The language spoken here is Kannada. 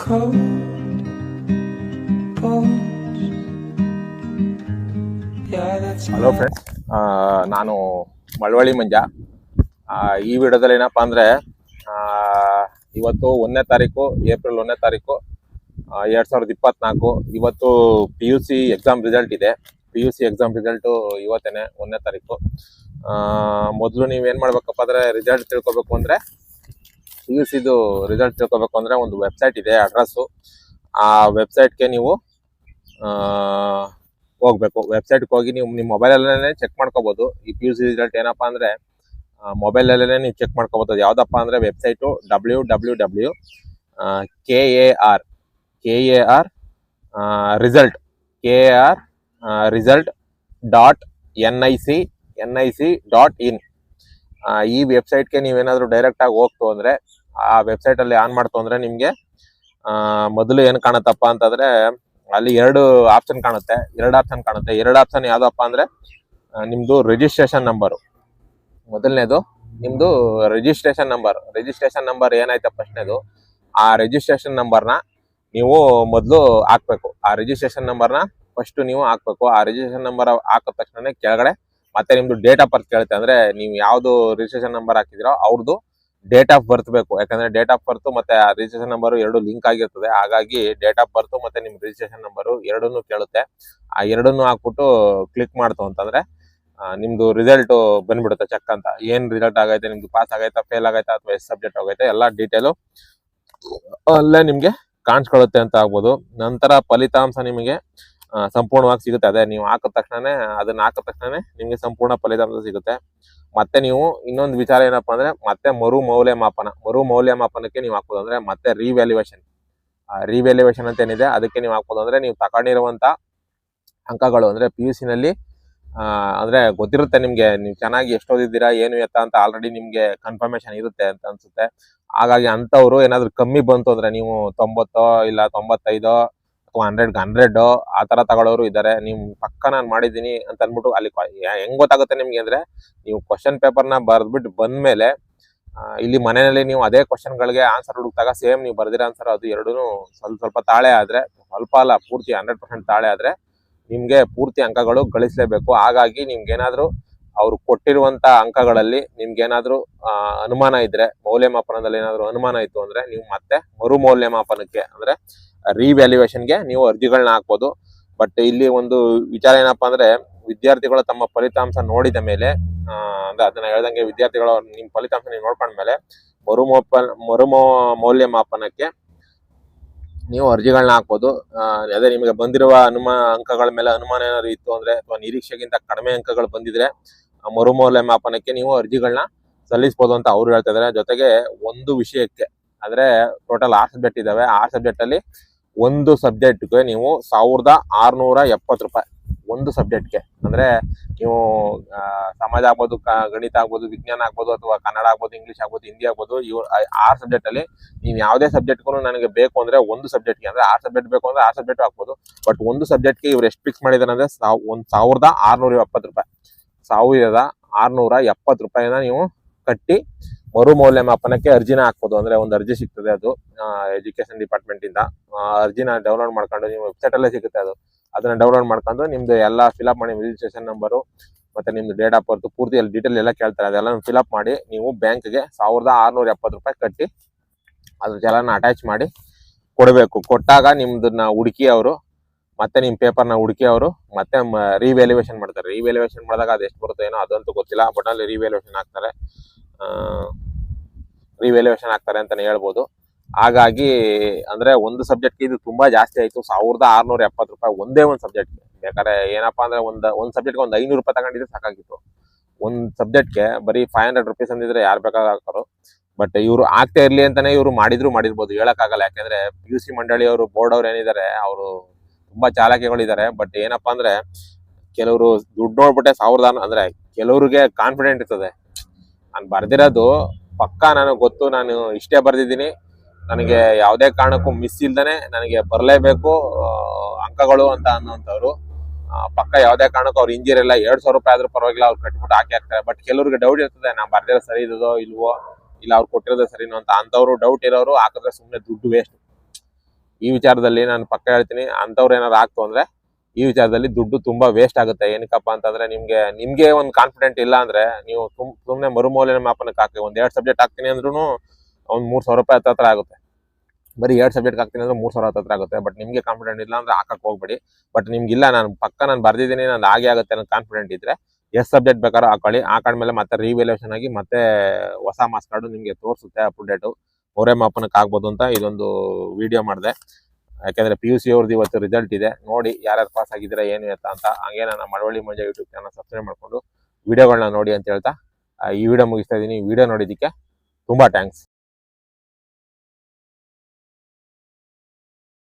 cold bones. Yeah, that's hello my friends, ನಾನು ಮಳವಳ್ಳಿ ಮಂಜ. ಈ ವಿಡಿಯೋದಲ್ಲಿ ಏನಪ್ಪಾ ಅಂದ್ರೆ ಇವತ್ತು 1ನೇ ತಾರೀಕು ಏಪ್ರಿಲ್ 1ನೇ ತಾರೀಕು 2024. ಇವತ್ತು PUC ಎಕ್ಸಾಮ್ ರಿಸಲ್ಟ್ ಇದೆ. PUC ಎಕ್ಸಾಮ್ ರಿಸಲ್ಟ್ ಇವತ್ತೇನೆ 1ನೇ ತಾರೀಕು. ಮೊದಲು ನೀವೇನ್ ಮಾಡ್ಬೇಕಪ್ಪ ಅಂದ್ರೆ ರಿಸಲ್ಟ್ ತಿಳ್ಕೊಬೇಕು ಅಂದ್ರೆ PUCದು ರಿಸಲ್ಟ್ ತಿಳ್ಕೊಬೇಕು ಅಂದ್ರೆ ಒಂದು ವೆಬ್ಸೈಟ್ ಇದೆ, ಅಡ್ರೆಸ್ಸು. ಆ ವೆಬ್ಸೈಟ್ಗೆ ನೀವು ಹೋಗ್ಬೇಕು. ವೆಬ್ಸೈಟ್ಗೆ ಹೋಗಿ ನೀವು ನಿಮ್ಮ ಮೊಬೈಲಲ್ಲೇ ಚೆಕ್ ಮಾಡ್ಕೋಬಹುದು. ಈ PUC ರಿಸಲ್ಟ್ ಏನಪ್ಪಾ ಅಂದ್ರೆ ಮೊಬೈಲಲ್ಲೇ ನೀವು ಚೆಕ್ ಮಾಡ್ಕೋಬಹುದು. ಯಾವ್ದಪ್ಪ ಅಂದ್ರೆ website www KAR result KAR ರಿಸಲ್ಟ್.NIC.in. ಈ ವೆಬ್ಸೈಟ್ಗೆ ನೀವೇನಾದ್ರೂ ಡೈರೆಕ್ಟ್ ಆಗಿ ಹೋಗ್ತು ಅಂದ್ರೆ ಆ ವೆಬ್ಸೈಟ್ ಅಲ್ಲಿ ಆನ್ ಮಾಡ್ತು ಅಂದ್ರೆ ನಿಮ್ಗೆ ಮೊದಲು ಏನ್ ಕಾಣುತ್ತಪ್ಪ ಅಂತಂದ್ರೆ ಅಲ್ಲಿ ಎರಡು ಆಪ್ಷನ್ ಕಾಣುತ್ತೆ. ಎರಡು ಆಪ್ಷನ್ ಯಾವ್ದಪ್ಪ ಅಂದ್ರೆ ನಿಮ್ದು ರಿಜಿಸ್ಟ್ರೇಷನ್ ನಂಬರು. ಮೊದಲನೇದು ನಿಮ್ದು ರಿಜಿಸ್ಟ್ರೇಷನ್ ನಂಬರ್ ಏನಾಯ್ತಾ ಫಸ್ಟ್ನೇದು, ಆ ರಿಜಿಸ್ಟ್ರೇಷನ್ ನಂಬರ್ನ ನೀವು ಮೊದಲು ಹಾಕ್ಬೇಕು. ಆ ರಿಜಿಸ್ಟ್ರೇಷನ್ ನಂಬರ್ನ ಫಸ್ಟ್ ನೀವು ಹಾಕ್ಬೇಕು. ಆ ರಿಜಿಸ್ಟ್ರೇಷನ್ ನಂಬರ್ ಹಾಕಿದ ತಕ್ಷಣ ಕೆಳಗಡೆ ಮತ್ತೆ ನಿಮ್ದು ಡೇಟ್ ಆಫ್ ಬರ್ತ್ ಕೇಳುತ್ತೆ. ಅಂದ್ರೆ ನೀವು ಯಾವ್ದು ರಿಜಿಸ್ಟ್ರೇಷನ್ ನಂಬರ್ ಹಾಕಿದಿರೋ ಅವ್ರದ್ದು ಡೇಟ್ ಆಫ್ ಬರ್ತ್ ಬೇಕು. ಯಾಕಂದ್ರೆ ಡೇಟ್ ಆಫ್ ಬರ್ತ್ ಮತ್ತೆ ಆ ರಿಜಿಸ್ಟ್ರೇಷನ್ ನಂಬರ್ ಎರಡು ಲಿಂಕ್ ಆಗಿರ್ತದೆ. ಹಾಗಾಗಿ ಡೇಟ್ ಆಫ್ ಬರ್ತ್ ಮತ್ತೆ ನಿಮ್ ರಿಜಿಸ್ಟ್ರೇಷನ್ ನಂಬರ್ ಎರಡನ್ನೂ ಕೇಳುತ್ತೆ. ಆ ಎರಡನ್ನೂ ಹಾಕ್ಬಿಟ್ಟು ಕ್ಲಿಕ್ ಮಾಡ್ತು ಅಂತಂದ್ರೆ ನಿಮ್ದು ರಿಸಲ್ಟ್ ಬಂದ್ಬಿಡುತ್ತೆ. ಚೆಕ್ ಅಂತ ಏನ್ ರಿಸಲ್ಟ್ ಆಗೈತೆ, ನಿಮ್ದು ಪಾಸ್ ಆಗೈತಾ, ಫೇಲ್ ಆಗೈತಾ, ಅಥವಾ ಎಷ್ಟು ಸಬ್ಜೆಕ್ಟ್ ಆಗೈತೆ, ಎಲ್ಲಾ ಡೀಟೇಲು ಅಲ್ಲೇ ನಿಮ್ಗೆ ಕಾಣಿಸ್ಕೊಳ್ಳುತ್ತೆ ಅಂತ ಆಗ್ಬೋದು. ನಂತರ ಫಲಿತಾಂಶ ನಿಮಗೆ ಸಂಪೂರ್ಣವಾಗಿ ಸಿಗುತ್ತೆ. ಅದೇ ನೀವು ಹಾಕಿದ ತಕ್ಷಣನೇ ನಿಮ್ಗೆ ಸಂಪೂರ್ಣ ಫಲಿತಾಂಶ ಸಿಗುತ್ತೆ. ಮತ್ತೆ ನೀವು ಇನ್ನೊಂದು ವಿಚಾರ ಏನಪ್ಪಾ ಅಂದ್ರೆ ಮತ್ತೆ ಮರು ಮೌಲ್ಯಮಾಪನಕ್ಕೆ ನೀವು ಹಾಕೋದು ಅಂದ್ರೆ ಮತ್ತೆ ರಿವ್ಯಾಲ್ಯೂಯೇಷನ್ ಅಂತ ಏನಿದೆ ಅದಕ್ಕೆ ನೀವು ಹಾಕೋದು ಅಂದ್ರೆ ನೀವು ತಗೊಂಡಿರುವಂತ ಅಂಕಗಳು ಅಂದ್ರೆ PUC ನಲ್ಲಿ ಅಂದ್ರೆ ಗೊತ್ತಿರುತ್ತೆ ನಿಮ್ಗೆ, ನೀವು ಚೆನ್ನಾಗಿ ಎಷ್ಟು ಓದಿದ್ದೀರಾ ಏನು ಎತ್ತ ಅಂತ ಆಲ್ರೆಡಿ ನಿಮ್ಗೆ ಕನ್ಫರ್ಮೇಶನ್ ಇರುತ್ತೆ ಅಂತ ಅನ್ಸುತ್ತೆ. ಹಾಗಾಗಿ ಅಂತವ್ರು ಏನಾದ್ರು ಕಮ್ಮಿ ಬಂತು ಅಂದ್ರೆ ನೀವು 90 ಇಲ್ಲ 95 ಅಥವಾ 100 ಆ ತರ ತಗೊಳ್ಳೋರು ಇದ್ದಾರೆ. ನೀವು ಪಕ್ಕ ನಾನು ಮಾಡಿದ್ದೀನಿ ಅಂತ ಅನ್ಬಿಟ್ಟು ಅಲ್ಲಿ ಹೆಂಗ್ ಗೊತ್ತಾಗುತ್ತೆ ನಿಮ್ಗೆ ಅಂದ್ರೆ, ನೀವು ಕ್ವಶನ್ ಪೇಪರ್ನ ಬರ್ದ್ಬಿಟ್ಟು ಬಂದ್ಮೇಲೆ ಇಲ್ಲಿ ಮನೆಯಲ್ಲಿ ನೀವು ಅದೇ ಕ್ವಶನ್ ಗಳಿಗೆ ಆನ್ಸರ್ ಹುಡುಕ್ತಾಗ ಸೇಮ್ ನೀವು ಬರ್ದಿರೋ ಆನ್ಸರ್ ಅದು ಎರಡೂ ಸ್ವಲ್ಪ ತಾಳೆ ಆದ್ರೆ, ಸ್ವಲ್ಪ ಅಲ್ಲ ಪೂರ್ತಿ 100% ತಾಳೆ ಆದ್ರೆ ನಿಮ್ಗೆ ಪೂರ್ತಿ ಅಂಕಗಳು ಗಳಿಸಲೇಬೇಕು. ಹಾಗಾಗಿ ನಿಮ್ಗೇನಾದ್ರೂ ಅವ್ರು ಕೊಟ್ಟಿರುವಂತ ಅಂಕಗಳಲ್ಲಿ ನಿಮ್ಗೇನಾದ್ರೂ ಅನುಮಾನ ಇದ್ರೆ, ಮೌಲ್ಯಮಾಪನದಲ್ಲಿ ಏನಾದ್ರು ಅನುಮಾನ ಇತ್ತು ಅಂದ್ರೆ ನೀವು ಮತ್ತೆ ಮರು ಮೌಲ್ಯಮಾಪನಕ್ಕೆ ಅಂದ್ರೆ ರಿವ್ಯಾಲ್ಯೂಯೇಷನ್ಗೆ ನೀವು ಅರ್ಜಿಗಳನ್ನ ಹಾಕ್ಬೋದು. ಬಟ್ ಇಲ್ಲಿ ಒಂದು ವಿಚಾರ ಏನಪ್ಪಾ ಅಂದ್ರೆ ವಿದ್ಯಾರ್ಥಿಗಳು ತಮ್ಮ ಫಲಿತಾಂಶ ನೋಡಿದ ಮೇಲೆ ಅಂದ್ರೆ ಅದನ್ನ ಹೇಳ್ದಂಗೆ ವಿದ್ಯಾರ್ಥಿಗಳು ನಿಮ್ ಫಲಿತಾಂಶ ನೀವು ನೋಡ್ಕೊಂಡ್ಮೇಲೆ ಮರು ಮೌಲ್ಯಮಾಪನಕ್ಕೆ ನೀವು ಅರ್ಜಿಗಳನ್ನ ಹಾಕ್ಬೋದು. ಅದೇ ನಿಮಗೆ ಬಂದಿರುವ ಅಂಕಗಳ ಮೇಲೆ ಅನುಮಾನ ಏನಾದ್ರು ಇತ್ತು ಅಂದ್ರೆ ಅಥವಾ ನಿರೀಕ್ಷೆಗಿಂತ ಕಡಿಮೆ ಅಂಕಗಳು ಬಂದಿದ್ರೆ ಮರು ಮೌಲ್ಯಮಾಪನಕ್ಕೆ ನೀವು ಅರ್ಜಿಗಳನ್ನ ಸಲ್ಲಿಸಬಹುದು ಅಂತ ಅವ್ರು ಹೇಳ್ತಾ ಇದಾರೆ. ಜೊತೆಗೆ ಒಂದು ವಿಷಯಕ್ಕೆ ಅಂದ್ರೆ ಟೋಟಲ್ 6 ಸಬ್ಜೆಕ್ಟ್ ಇದಾವೆ. 6 ಸಬ್ಜೆಕ್ಟ್ ಅಲ್ಲಿ ಒಂದು ಸಬ್ಜೆಕ್ಟ್ಗೆ ನೀವು 1670 ರೂಪಾಯಿ. ಒಂದು ಸಬ್ಜೆಕ್ಟ್ಗೆ ಅಂದ್ರೆ ನೀವು ಸಮಾಜ ಆಗ್ಬೋದು, ಗಣಿತ ಆಗ್ಬೋದು, ವಿಜ್ಞಾನ ಆಗ್ಬೋದು, ಅಥವಾ ಕನ್ನಡ ಆಗ್ಬೋದು, ಇಂಗ್ಲಿಷ್ ಆಗ್ಬೋದು, ಹಿಂದಿ ಆಗ್ಬೋದು, 6 ಸಬ್ಜೆಕ್ಟ್ ಅಲ್ಲಿ ನೀವು ಯಾವುದೇ ಸಬ್ಜೆಕ್ಟ್ಗೂ ನನಗೆ ಬೇಕು ಅಂದ್ರೆ ಒಂದು ಸಬ್ಜೆಕ್ಟ್ಗೆ ಅಂದ್ರೆ 6 ಸಬ್ಜೆಕ್ಟ್ ಬೇಕು ಅಂದ್ರೆ 6 ಸಬ್ಜೆಕ್ಟ್ ಹಾಕ್ಬೋದು. ಬಟ್ ಒಂದು ಸಬ್ಜೆಕ್ಟ್ಗೆ ಇವ್ರು ಎಷ್ಟು ಫಿಕ್ಸ್ ಮಾಡಿದಾರೆ ಅಂದ್ರೆ 1670 ರೂಪಾಯಿ. 1670 ರೂಪಾಯಿನ ನೀವು ಕಟ್ಟಿ ಮರು ಮೌಲ್ಯಮಾಪನಕ್ಕೆ ಅರ್ಜಿನ ಹಾಕ್ಬೋದು. ಅಂದ್ರೆ ಒಂದು ಅರ್ಜಿ ಸಿಗ್ತದೆ, ಅದು ಎಜುಕೇಶನ್ ಡಿಪಾರ್ಟ್ಮೆಂಟ್ ಇಂದ ಅರ್ಜಿನ ಡೌನ್ಲೋಡ್ ಮಾಡ್ಕೊಂಡು ನೀವು ವೆಬ್ಸೈಟ್ ಅಲ್ಲೇ ಸಿಗುತ್ತೆ ಅದನ್ನ ಡೌನ್ಲೋಡ್ ಮಾಡ್ಕೊಂಡು ನಿಮ್ದು ಎಲ್ಲ ಫಿಲ್ಅಪ್ ಮಾಡಿ, ರಿಜಿಸ್ಟ್ರೇಷನ್ ನಂಬರು ಮತ್ತೆ ನಿಮ್ದು ಡೇಟ್ ಆಫ್ ಬರ್ತ್ ಪೂರ್ತಿ ಅಲ್ಲಿ ಡೀಟೇಲ್ ಎಲ್ಲ ಕೇಳ್ತಾರೆ. ಅದೆಲ್ಲ ಫಿಲ್ಅಪ್ ಮಾಡಿ ನೀವು ಬ್ಯಾಂಕ್ಗೆ 1670 ರೂಪಾಯಿ ಕಟ್ಟಿ ಅದ್ರ ಎಲ್ಲನ ಅಟ್ಯಾಚ್ ಮಾಡಿ ಕೊಡಬೇಕು. ಕೊಟ್ಟಾಗ ನಿಮ್ದನ್ನ ಹುಡುಕಿ ಅವರು ಮತ್ತೆ ನಿಮ್ ಪೇಪರ್ನ ಹುಡುಕಿ ಅವರು ಮತ್ತೆ ರಿವ್ಯಾಲ್ಯೂಯೇಷನ್ ಮಾಡ್ತಾರೆ. ರಿವ್ಯಾಲ್ಯೂಯೇಷನ್ ಮಾಡಿದಾಗ ಅದು ಎಷ್ಟು ಬರುತ್ತೆ ಏನೋ ಅದಂತೂ ಗೊತ್ತಿಲ್ಲ, ಬಟ್ ಅಲ್ಲಿ ರಿವ್ಯಾಲ್ಯೂಯೇಷನ್ ಆಗ್ತಾರೆ ಅಂತಾನೆ ಹೇಳ್ಬೋದು. ಹಾಗಾಗಿ ಅಂದ್ರೆ ಒಂದು ಸಬ್ಜೆಕ್ಟ್ಗೆ ಇದು ತುಂಬಾ ಜಾಸ್ತಿ ಆಯ್ತು. 1670 ರೂಪಾಯಿ ಒಂದೇ ಒಂದು ಸಬ್ಜೆಕ್ಟ್ಗೆ. ಬೇಕಾದ್ರೆ ಏನಪ್ಪಾ ಅಂದ್ರೆ ಒಂದ್ ಸಬ್ಜೆಕ್ಟ್ಗೆ ಒಂದು 500 ರೂಪಾಯಿ ತಗೊಂಡಿದ್ರೆ ಸಾಕಾಗಿತ್ತು. ಒಂದ್ ಸಬ್ಜೆಕ್ಟ್ಗೆ ಬರೀ 500 ರೂಪೀಸ್ ಅಂದಿದ್ರೆ ಯಾರು ಬೇಕಾದ್ರೂ ಹಾಕೋರು. ಬಟ್ ಇವ್ರು ಆಗ್ತಾ ಇರ್ಲಿ ಅಂತಾನೆ ಇವ್ರು ಮಾಡಿರ್ಬೋದು, ಹೇಳಕ್ಕಾಗಲ್ಲ. ಯಾಕಂದ್ರೆ PUC ಮಂಡಳಿಯವರು ಬೋರ್ಡ್ ಅವ್ರು ಏನಿದ್ದಾರೆ ಅವರು ತುಂಬಾ ಚಾಲಾಕಿಗಳಿದ್ದಾರೆ. ಬಟ್ ಏನಪ್ಪಾ ಅಂದ್ರೆ ಕೆಲವರು ದುಡ್ಡು ನೋಡ್ಬಿಟ್ಟೆ ಅಂದ್ರೆ ಕೆಲವ್ರಿಗೆ ಕಾನ್ಫಿಡೆಂಟ್ ಇರ್ತದೆ, ನಾನು ಬರ್ದಿರೋದು ಪಕ್ಕಾ ನನಗೆ ಗೊತ್ತು, ನಾನು ಇಷ್ಟೇ ಬರ್ದಿದ್ದೀನಿ, ನನಗೆ ಯಾವುದೇ ಕಾರಣಕ್ಕೂ ಮಿಸ್ ಇಲ್ದಾನೆ ನನಗೆ ಬರಲೇಬೇಕು ಅಂಕಗಳು ಅಂತ ಅನ್ನೋಂಥವ್ರು ಪಕ್ಕ ಯಾವುದೇ ಕಾರಣಕ್ಕೂ ಅವ್ರು ಇಂಜಿನಿಯರ್ 2000 ರೂಪಾಯಿ ಆದ್ರೂ ಪರವಾಗಿಲ್ಲ ಅವ್ರು ಕಟ್ಬಿಟ್ಟು ಹಾಕ್ತಾರೆ. ಬಟ್ ಕೆಲವ್ರಿಗೆ ಡೌಟ್ ಇರ್ತದೆ, ನಾ ಬರ್ದಿರೋ ಸರಿ ಇರೋದೋ ಇಲ್ವೋ, ಇಲ್ಲ ಅವ್ರು ಕೊಟ್ಟಿರೋದೇ ಸರಿನೋ ಅಂತ. ಅಂತವ್ರು ಡೌಟ್ ಇರೋರು ಹಾಕಿದ್ರೆ ಸುಮ್ಮನೆ ದುಡ್ಡು ವೇಸ್ಟ್. ಈ ವಿಚಾರದಲ್ಲಿ ನಾನು ಪಕ್ಕ ಹೇಳ್ತೀನಿ, ಅಂಥವ್ರು ಏನಾರು ಆಗ್ತು ಅಂದ್ರೆ ಈ ವಿಚಾರದಲ್ಲಿ ದುಡ್ಡು ತುಂಬಾ ವೇಸ್ಟ್ ಆಗುತ್ತೆ. ಏನಕ್ಕಪ್ಪ ಅಂತಂದ್ರೆ ನಿಮ್ಗೆ ಒಂದು ಕಾನ್ಫಿಡೆಂಟ್ ಇಲ್ಲ ಅಂದ್ರೆ ನೀವು ಸುಮ್ಮನೆ ಮರುಮೌಲ್ಯನ ಮಾಪನಕ್ಕೆ ಹಾಕಿ ಒಂದ್ 2 ಸಬ್ಜೆಕ್ಟ್ ಹಾಕ್ತೀನಿ ಅಂದ್ರೂ ಒಂದ್ 3,000 ರೂಪಾಯಿ ಹತ್ರ ಆಗುತ್ತೆ. ಬರೀ 2 ಸಬ್ಜೆಕ್ಟ್ ಹಾಕ್ತೀನಿ ಅಂದ್ರೆ 3,000 ಹತ್ರ ಆಗುತ್ತೆ. ಬಟ್ ನಿಮ್ಗೆ ಕಾನ್ಫಿಡೆಂಟ್ ಇಲ್ಲ ಅಂದ್ರೆ ಹಾಕಕ್ ಹೋಗ್ಬೇಡಿ. ಬಟ್ ನಿಮ್ಗಿಲ್ಲ, ನಾನು ಬರ್ದಿದ್ದೀನಿ, ನಾನು ಹಾಗೆ ಆಗುತ್ತೆ ಅನ್ನೋ ಕಾನ್ಫಿಡೆಂಟ್ ಇದ್ರೆ ಎಷ್ಟು ಸಬ್ಜೆಕ್ಟ್ ಬೇಕಾದ್ರೂ ಹಾಕೊಳ್ಳಿ. ಹಾಕೊಂಡ್ಮೇಲೆ ಮತ್ತೆ ರಿವ್ಯಾಲ್ಯೂಯೇಷನ್ ಆಗಿ ಮತ್ತೆ ಹೊಸ ಮಾರ್ಕ್ಸ್ ಕಾರ್ಡು ನಿಮ್ಗೆ ತೋರಿಸುತ್ತೆ ಅಪ್ ಟು ಡೇಟು. ಮೌಲ್ಯಮಾಪನಕ್ಕೆ ಆಗ್ಬೋದು ಅಂತ ಇದೊಂದು ವಿಡಿಯೋ ಮಾಡಿದೆ. ಯಾಕಂದ್ರೆ PUC ಅವ್ರದ್ದು ಇವತ್ತು ರಿಸಲ್ಟ್ ಇದೆ, ನೋಡಿ ಯಾರ್ಯಾರು ಪಾಸ್ ಆಗಿದ್ದೀರಾ ಏನು ಎತ್ತ ಅಂತ. ಹಂಗೆ ನನ್ನ ಮಳವಳ್ಳಿ ಮಂಜ ಯೂಟ್ಯೂಬ್ ಚಾನಲ್ ಸಬ್ಸ್ಕ್ರೈಬ್ ಮಾಡ್ಕೊಂಡು ವಿಡಿಯೋಗಳನ್ನ ನೋಡಿ ಅಂತ ಹೇಳ್ತಾ ಈ ವಿಡಿಯೋ ಮುಗಿಸ್ತಾ ಇದ್ದೀನಿ. ಈ ವಿಡಿಯೋ ನೋಡಿದ್ದಕ್ಕೆ ತುಂಬಾ ಥ್ಯಾಂಕ್ಸ್.